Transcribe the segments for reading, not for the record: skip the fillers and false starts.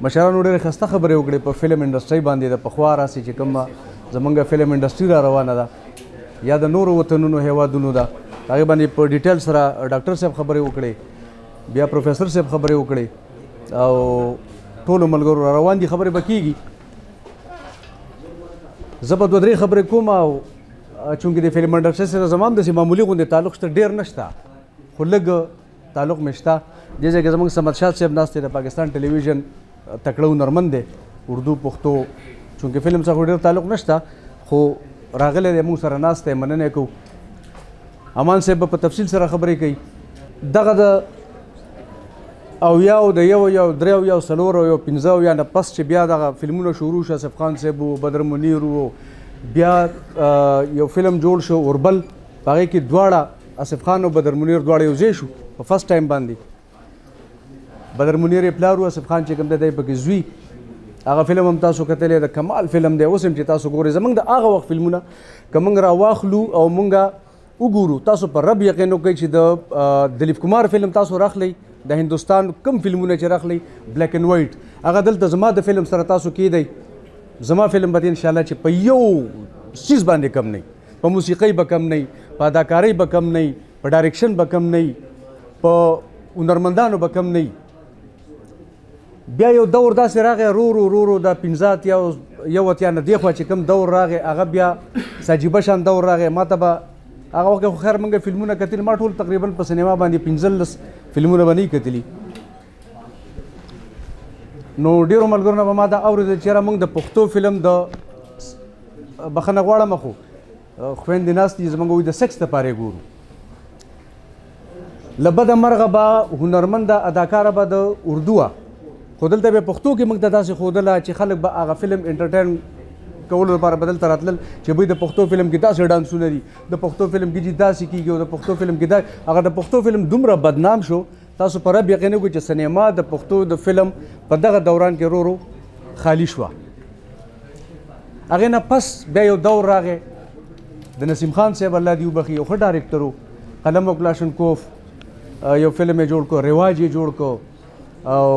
مشرانو ډېرې ښایسته خبرې وکړې په فلم انډسټرۍ باندې د پخوا راسې چې کومه زمونږ فلم انډسټري را روانه ده یا د نورو وطنونو هیوادونو ده هغې باندې په ډیټیل سره ډاکټر صاحب خبرې وکړې بیا پروفیسر صاحب خبرې وکړې او ټولو ملګرو را روان دي خبرې به کېږي زه به دوه درې خبرې کوم او چونکې د فلم انډسټرۍ سره زما هم داسې معمولي غوندې تعلق شته ډېر نه شته خو لږ تعلق مې شته دې ځای کې زموږ صمد شاه صاحب ناست دی د پاکستان ټلویزیون تکړه هنرمند دی اردو پښتو چونکې فلم څخه ډېر تعلق نه شته خو راغلی دی موږ سره ناست دی مننه یې کوو امان صاحب به په تفصیل سره خبرې کوي دغه د اویاو د یو دریو یو څلورو یو پنځه اویا نه پس چې بیا دغه فلمونه شروع شو آصف خان صاحب و بدر منیر و بیا یو فلم جوړ شو اوربل په هغې کې دواړه آصف خان او بدر منیر دواړه یو ځای شو په فرست ټایم باندې بدر منیر یې پلار و آصف خان چې کوم دی دی پکې زوی هغه فلم هم تاسو کتلی د کمال فلم دی اوس هم چې تاسو ګورئ زموږ د هغه وخت فلمونه که موږ راواخلو او موږ وګورو تاسو پر رب یقین وکړئ چې د دلیپ کمار فلم تاسو راخلی د هندوستان کم فلمونه چې راخلی بلیک اینډ وایټ هغه دلته زما د فلم سره تاسو کیدی زما فلم به انشاءالله چې په یو چیز باندې کم نه په موسیقۍ به کم نه په اداکارۍ به کم نه په ډایرکشن به کم نه په هنرمندانو به کم نه بیا یو دور داسې راغی رو د 15 یا یو اتیا نه دېخوا چې کوم دور راغی هغه بیا ساجیبه شان دور راغی ما ته به هغه وخت خو خیر موږ فلمونه کتلي ما ټول تقریبا په سینما باندې 15 فلمونه به نه کتلي نو ډېرو ملګرو نه به ما دا اورېدل چې یاره موږ د پښتو فلم د بخښنه غواړم خو خویندې ناست دي زموږ وایي د سیکس دپاره یې ګورو له بده مرغه به هنرمنده اداکاره به د اردو وه خو دلته به پښتو کې موږ ته داسې ښودله چې خلک به هغه فلم انټرټین کولو لپاره به دلته راتلل چې بوی د پښتو فلم کې داسې ډانسونه دي د پښتو فلم کې داسې کېږي او د پښتو فلم کې هغه د پښتو فلم دومره بدنام شو تاسو په رب یقین وکړئ چې سینما د پښتو د فلم په دغه دوران کې رو خالی شوه هغې نه پس بیا یو دور راغی د نسیم خان صاحب الله دې وبخي یو ښه ډایرکټر و قلم او کلاشنکوف یو فلم یې جوړ کړو رواج یې جوړ کړو او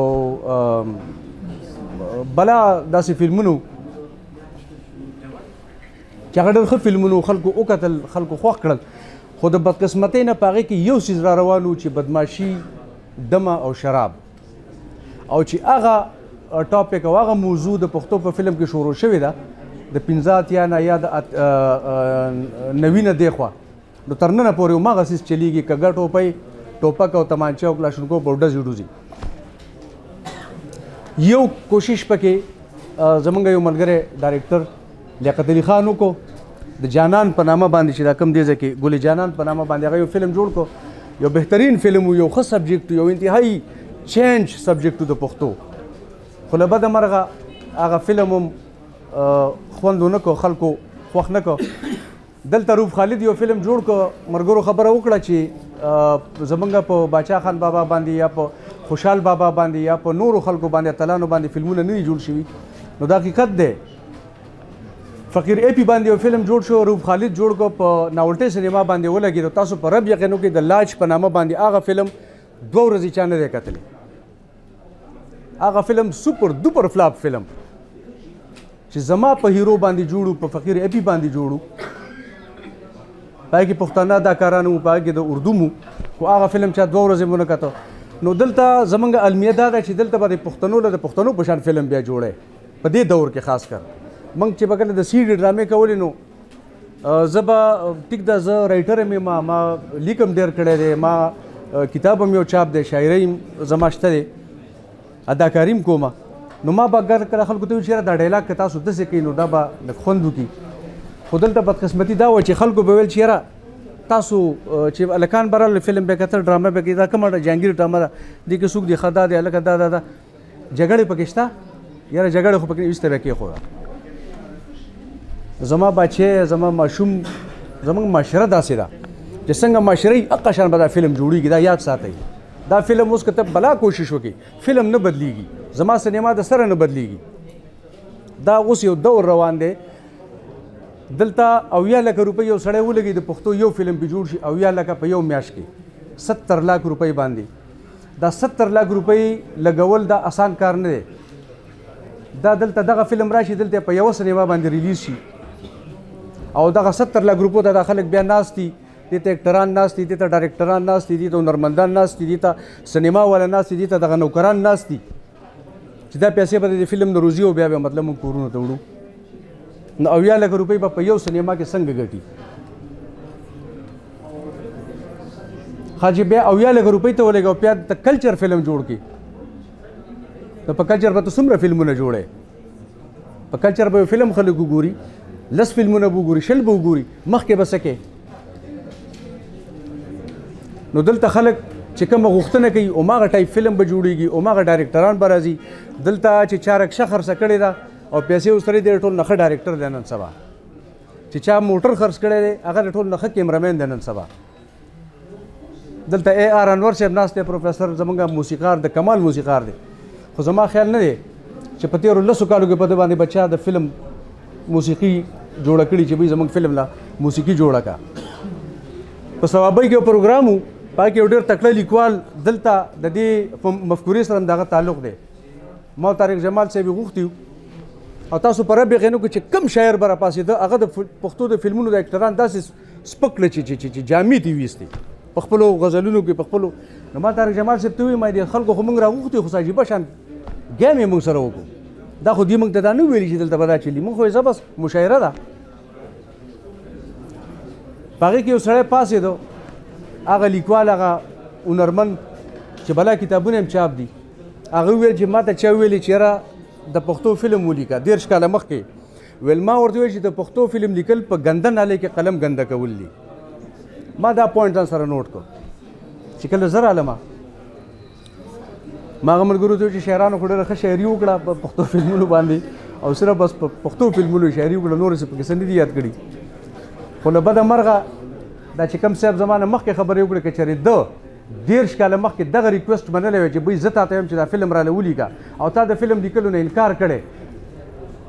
بلا داسې فلمونو چې هغه ډېر ښه فلمونو خلکو وکتل خلکو خوښ کړل خو د بدقسمتۍ نه په هغې کې یو څیز را روان و چې بدماشي دمه او شراب او چې هغه ټاپک او هغه موضوع د پښتو په فلم کې شروع شوې ده د 15 اتیا نه یا د 90 نه دېخوا نو تر ننه پورې هماغه څیز چلیږي کږه ټوپۍ ټوپک او تمانچه او کلاشنکوف او ډزې ډوزې یو کوشش پکې زمونږ یو ملګری ډایرکټر لیاقت علي خان وکړو د جانان په نامه باندې چې دا کم دی ځای کې ګل جانان په نامه باندې هغه یو فلم جوړ کړو یو بهترین فلم و یو ښه سبجیکټ یو انتهایی چینج سبجیکټ د پښتو خو له بده مرغه هغه فلم هم خوند ونه کړو خلکو خوښ نه کړو دلته روف خالد یو فلم جوړ کړو ملګرو خبره وکړه چې زمونږ په باچا خان بابا باندې یا په خوشحال بابا باندې یا په نورو خلکو باندې اتلانو باندې فلمونه نه دي جوړ شوي نو دا حقیقت دی فقیر اے پی باندې یو فلم جوړ شو روف خالد جوړ کو په ناولټۍ سینما باندې ولګېد تاسو په رب یقین وکړئ د لاج په نامه باندې هغه فلم 2 ورځې چا نه دی کتلی هغه فلم سوپر دوپر فلاپ فلم چې زما په هیرو باندې جوړو په فقیر اے پی باندې جوړو پای کې پښتانه اداکاران وو پای کې د اردو مو خو هغه فلم چا 2 ورځې مو نه کته نو دلته زمونږ المیه دا ده چې دلته به د پښتنو له د پښتنو په شان فلم بیا جوړی په دې دور کې خاص کر موږ چې به کله د سیډي ډرامې کولې نو زه به ټیک ده زه رایټر یم ما لیک هم ډېر کړی دی ما کتاب هم یو چاپ دی شاعرۍ زما شته دی اداکاري هم کومه نو ما به ګر کله خلکو ته وایي چې یاره دا ډایلاګ که تاسو داسې کوئ نو دا به لږ خوند وکړي خو دلته بدقسمتي دا وه چې خلکو به ویل چې یاره تاسو چې هلکان به راغلل فلم به یې کتل ډرامه به یې کوي دا کومه جهانګیر ډرامه ده دې کې څوک دی ښه دا دی هلکه دا جګړې پکې شته یاره جګړې خو پکې ایسته به یې کېښوده زما بچی زما ماشوم زموږ معاشره داسې ده چې څنګه معاشره وي هغه شان به دا فلم جوړېږي دا یاد ساتئ دا فلم اوس که ته بلا کوشش وکړي فلم نه بدلیږي زما سینما د سره نه بدلیږي دا اوس یو دور روان دی دلته 80 لکه روپۍ یو سړی ولګي د پښتو یو فلم پې جوړ شي 80 لکه په یو میاشت کې 70 لاک روپۍ باندې دا 70 لاک روپۍ لګول دا آسان کار نه دی دا دلته دغه فلم راشي دلته په یوه سینما باندې ریلیز شي او دغه 70 لک روپو ته دا خلک بیا ناست دي دې ته اکټران ناست دي دې ته ډایرکټران ناست دي دې ته هنرمندان ناست دي دې ته سینما والا ناست دي دې ته دغه نوکران ناست دي چې دا پیسې به د فلم د روزي او بیا به مطلب موږ کورونو ته وړو نو 80 لک روپۍ به په یو سینما کې څنګه ګټي خاجي بیا 80 لک روپۍ ته ولګو بیا د کلچر فلم جوړ کړي نو په کلچر به ته څومره فلمونه جوړې په کلچر به فلم خلک وګوري لس فلمونه به وګوري شل به وګوري مخکې به څه کې نو دلته خلک چې کومه غوښتنه کوي هماغه ټایپ فلم به جوړېږي هماغه ډایرکټران به راځي دلته چې چا رکشه خرڅه کړې ده او پیسې ورسره دی ټول نه ښه ډایرکټر دی نن سبا چې چا موټر خرڅ کړی دی هغه د ټول نه ښه کیمرامین دی نن سبا دلته اے آر انور صاحب ناست دی پروفیسر زموږ موسیقار د کمال موسیقار دی خو زما خیال نه دی چې په تېرو 10 کالو کې په ده باندې بچا د فلم موسیقي جوړه کړي چې بھائی زموږ فلم لا موسیقي جوړه کا په ثوابۍ کې یو پروګرام و پای کې یو ډېر تکړه لیکوال دلته د دې په مفکورې سره دغه تعلق دی ما طارق جمال صاحب غوښتي او تاسو په رب یقین وکړئ چې کم شاعر به راپاڅېده هغه د پښتو د فلمونو د اکټران داسې سپک کړه چې جامې ترې ویستې په خپلو غزلونو کې په خپلو نو ما طارق جمال صاحب ته وویل ما دې خلکو خو موږ راغوښتي خو عجیبه شان ګیم یې موږ سره وکړو دا خو دې موږ ته دا نه ویلي چې دلته به دا چلي موږ خو یې بس مشاعره ده په هغې کې یو سړی پاڅېدو هغه لیکوال هغه هنرمند چې بلا کتابونه هم چاپ دي هغه وویل چې ما ته چا ویلي چې یاره د پښتو فلم ولیکه 10 کاله مخکې ویل ما ورته ویل چې د پښتو فلم لیکل په ګنده نالۍ کې قلم ګنده کول دي ما دا پوینټ ځان سره نوټ کړ چې کله زه رالم ما هغه ملګرو ته ویل چې شاعرانو خو ډېره ښه شاعري وکړه په پښتو فلمونو باندې او صرف بس په پښتو فلمونو شاعري وکړه نور څه پکې څه نه دي یاد کړي خو له بده مرغه دا چې کوم صاحب زمانه مخکې خبرې وکړې که چېرې ده 10 کاله مخکې دغه ریکویسټ منلی وی چې بوی زه تا ته یم چې دا فلم راله ولیکه او تا د فلم لیکلو نه انکار کړی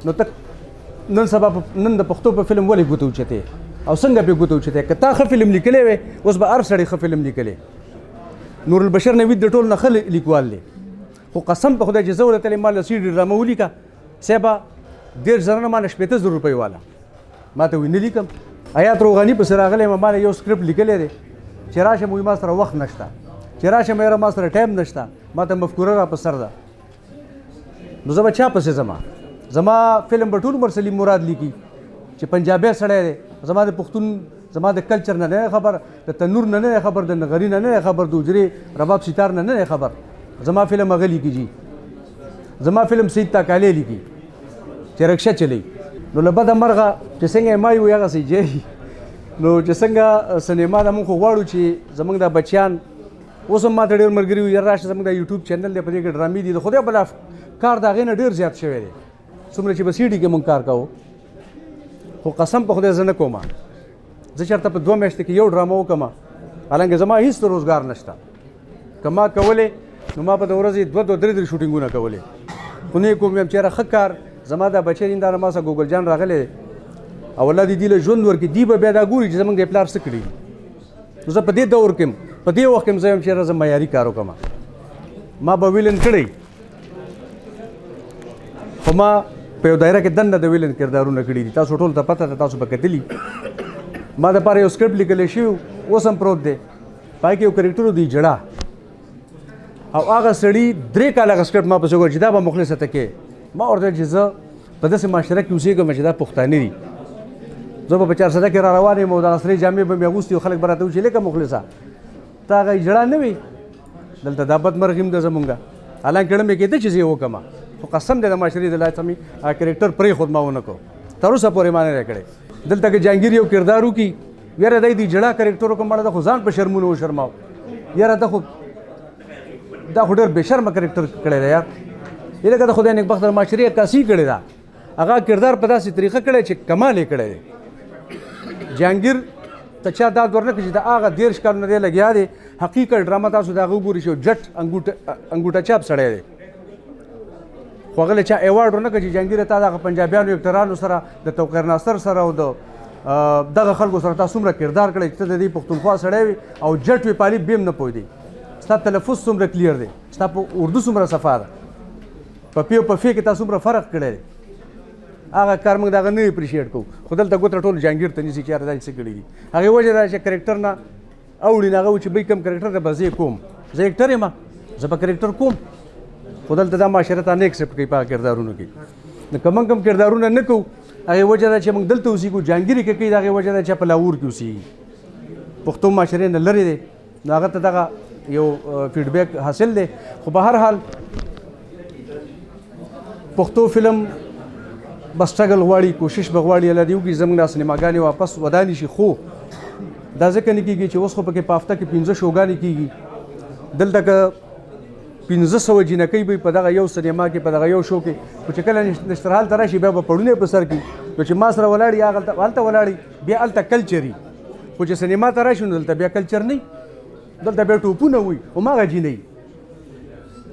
نو ته نن سبا نن د پښتو په فلم ولې ګوته اوچتې او څنګه پې ګوته اوچتې که تا ښه فلم لیکلی وی اوس به هر سړی ښه فلم لیکلی نور البشر نوید د ټول نه ښه لیکوال دی خو قسم په خدای چې زه ورتلی ما له سیډي ډرامه ولیکه صاحبه 10 زره نه ما نه 15 روپۍ والا ما ته وایي نه لیکم حیات روغاني پسې راغلی ما له یو سکرپټ لیکلی دی چې راشم وایي ما سره وخت نشته چې راشم یاره ما سره ټایم نشته ما ته مفکوره را په سر ده نو زه به چا پسې ځمه زما فلم به ټول عمر سلیم مراد لیکي چې پنجابی سړی دی زما د پښتون زما د کلچر نه نه خبر د تنور نه نه خبر د نغري نه نه خبر د اجرې رباب ستار نه نه خبر زما فلم هغه لیکي جي زما فلم سید تاکالی لیکي چې رکشه چلی نو له بده مرغه چې څنګه ما یو هغه سي جي نو چې څنګه سینما د موږ غواړو چې زموږ د بچیان اوس هم ماته ډېر ملګري وي یاره راشه زموږ د یوټیوب چینل دی په دې کې ډرامې دي د خدای بلا کار د هغې نه ډېر زیات شوی دی څومره چې په سي ډي کې موږ کار کوو خو قسم په خدای زه نه کوم زه چېرته په 2 میاشتې کې یو ډرامه وکړم حالانکه زما هېڅ روزګار نشته که ما کولې نو ما په د ورځې 2-3 شوټینګونه کولې خو نه یې کوم یم چې یاره ښه کار زما دا بچی دین دا ما سره ګوګل جان راغلی او الله دې له ژوند ورکړي دی به بیا دا ګوري چې زموږ د پلار څه کړي نو زه په دې دور کې په دې وخت کې زه یم چې یاره زه معیاري کار وکړم ما به ویلن کړی خو ما په یو دایره کې دننه د ویلن کردارونه کړي دي تاسو ټول ته پته ده تاسو به کتلي ما دپاره یو سکرپټ لیکلی شوی اوس هم پروت دی پای کې یو کرکټر دی جړه او هغه سړي 3 کاله هغه سکرپټ ما پسې وګورل چې دا به مخلصه ته کې ما ورته چې زه په داسې معاشره کې اوسېږم چې دا پښتانه دي زه به په 400 کې را روان یم او د عصري جامې به مې اغوستې خلک به راته وایي چې لکه مخلصه ته هغه جړه نه وي دلته دا بدمرغي هم ده زمونږ حالانکه ړم یې کېده چې زه یې وکړم خو قسم دی د معاشرې د لایق مې هغه کرکټر پرېښود ما ونه کړو تر اوسه پورې ما نه دی کړی دلته که جهانګیر یو کردار وکړي یاره دی د جړه کرکټر وکړم مړه ده خو ځان په شرمونه وشرماو یاره ته خو دا خو ډېر بې شرمه کرکټر کړی دی یار لکه د خدای نیکبخته معاشرې عکاسي کړې ده هغه کردار په داسې طریقه کړی چې کمال یې کړی دی جهانګیر ته چا داد ورنه کړي چې د هغه 13 کالونه دی لګیا دی حقیقت ډرامه تاسو د هغه وګورئ چې جټ انګوټه چاپ سړی دی خو هغه له چا ایوارډ ورنه کړي چې جهانګیر تا دغه پنجابیانو اکټرانو سره د توقیر ناصر سره او د دغه خلکو سره تا څومره کردار کړی چې ته د دې پښتونخوا سړی وي او جټ وي پالي بیم نه پوهېدی ستا تلفظ څومره کلیر دی ستا په اردو څومره صفا ده په پی او په فی کې تاسو څومره فرق کړی دی هغه کار موږ دغه نه اپریشیټ کوو خو دلته ګوته ټول جهانګیر ته نیسي چې یاره دا څه کړي دي هغې وجه دا چې کرکټر نه اوړي نه هغه و چې بی کوم کرکټر دی به زه یې کوم زه اکټر یم زه به کرکټر کوم خو دلته دا معاشره ته نه اکسپټ کوي په هغه کردارونو کې نو که موږ کوم کردارونه نه کوو هغې وجه دا چې موږ دلته اوسېږو جهانګیر کې کوي د هغې وجه دا چې په لاهور کې اوسېږي پښتو معاشرې نه لرې دی نو هغه ته دغه یو فیډبیک حاصل دی خو به هر حال پښتو فلم بس سټرګل غواړي کوشش به غواړي الله دې وکړي زموږ دا سینماګانې واپس ودانې شي خو دا ځکه نه کېږي چې اوس خو پکې په هفته کې 15 شوګانې کېږي دلته که 1500 جینکۍ به په دغه یو سینما کې په دغه یو شو کې خو چې کله نشترحال ته راشي بیا به پړونی په سر کړي نو چې ما سره ولاړي هلته ولاړي بیا هلته کلچري خو چې سینما ته راشي نو دلته بیا کلچر نه دلته بیا ټوپونه وي هماغه جینۍ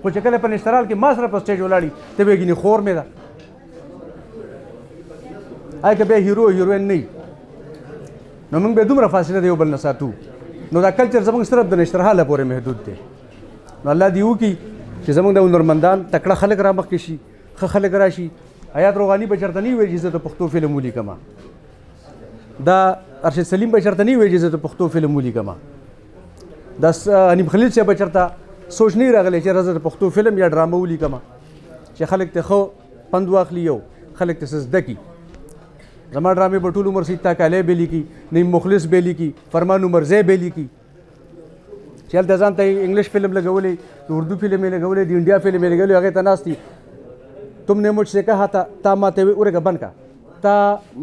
خو چې کله په نشترحال کې ما سره په سټیج ولاړي ته به ګینې خور مې ده آی که بیا هیرو هیروین نه نو موږ به دومره فاصله د یو بل نه ساتو نو دا کلچر زموږ صرف د نشترحاله پورې محدود دی نو الله دې وکړي چې زموږ د هنرمندان تکړه خلک را مخکې شي ښه خلک راشي حیات روغاني به چېرته نه ویل چې زه د پښتو فلم ولیکمه دا ارشد سلیم به چېرته نه ویل چې زه د پښتو فلم ولیکمه دا حنیف خلیل صاحب به چېرته سوچ نه راغلی چې زه د پښتو فلم یا ډرامه ولیکمه چې خلک ته ښه پند واخلي یو خلک ته څه زده کړي زما ډرامې به ټول عمر سید تاکالی به لیکي نیم مخلص به لیکي فرمان عمرزی به لیکي چې هلته ځان ته انګلیش فلم لګولی د اردو فلم یې لګولی د انډیا فلم یې لګولی هغې ته ناست دي تم نے مجھ سے کہا تھا تا ماته ورګه بند کا تا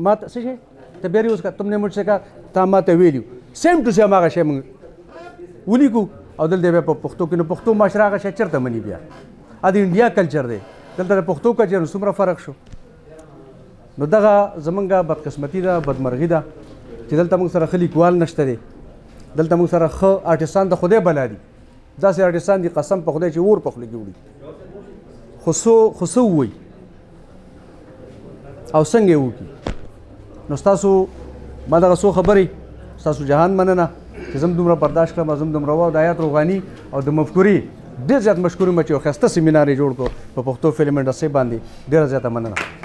ماته څه شی ته بیا اوس کا تم نے مجھ سے کہا تا ماته ویلیو سیم ټو سیم هغه شی موږ ولیکو او دلته بیا په پښتو کې نو پښتو معاشره هغه شی چېرته مني بیا دا د انډیا کلچر دی دلته د پښتو کلچر څومره فرق شو نو دغه زمونږ بدقسمتي ده بدمرغي ده چې دلته موږ سره ښه لیکوال نشته دی دلته موږ سره ښه آرټسټان د خدای بلا دي داسې آرټسټان دي قسم په خدای چې اور په خوله کې وړي خو څه ووایي او څنګه یې وکړي نو ستاسو ما دغه څو خبرې ستاسو جهان مننه چې زم دومره برداشت کړم زم دومره و د حیات روغاني او د مفکوري ډېر زیات مشکور یم چې یو ښایسته سیمینار یې جوړ کړو په پښتو فلم انډسټرۍ باندې ډېره زیاته مننه